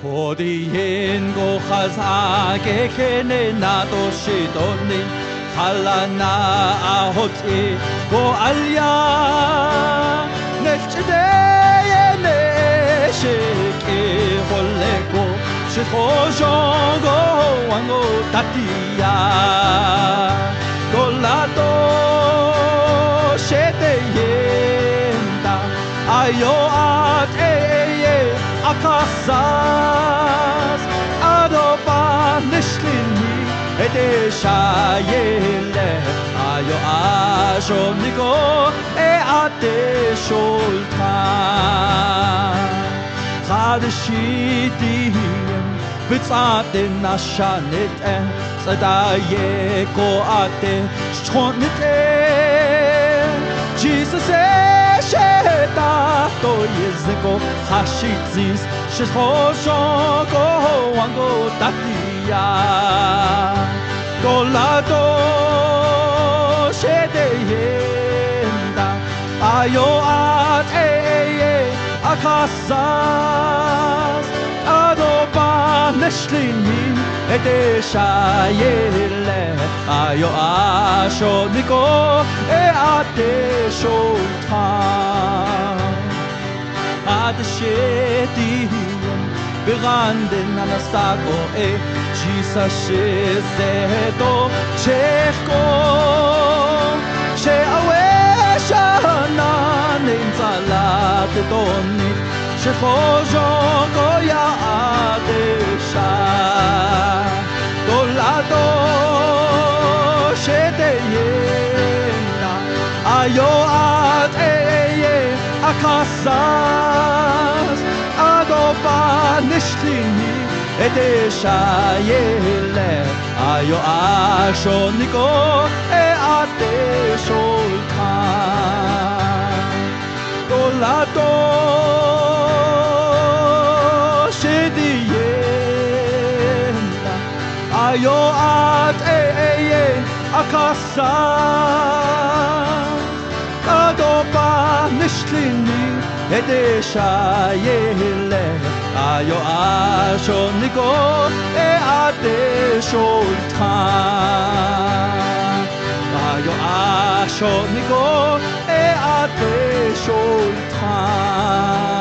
Podien go khazake kene na to shitoni halana ahoti go alya nechde ne shiki holleko shikhojo go wango tatia golato shete yenda ayo at akasas adopa nishlini edeshayele ayo ashoniko ate shultan khadshitiem bitsate nashanet tsadaye ko ate shonite Jesus sheta to yezeko hashitsis shoshogo wango tatia dolado shedeyenda ayo at akasas adoba neshlini edeshayele ayo ashoniko ate shultan adshetiyen beranden anastago Jesus shezeto cheko sheaweshana nemzalat doni shekhojo goya adesha dolado shedeyena ayo at akasas adoba nishlini edeshayele ayo ashoniko ate shultan dolado shediyena ayo ate akasas adoba nishlini edeshayele ayo ashoniko ate shultan ayo ashoniko ate shultan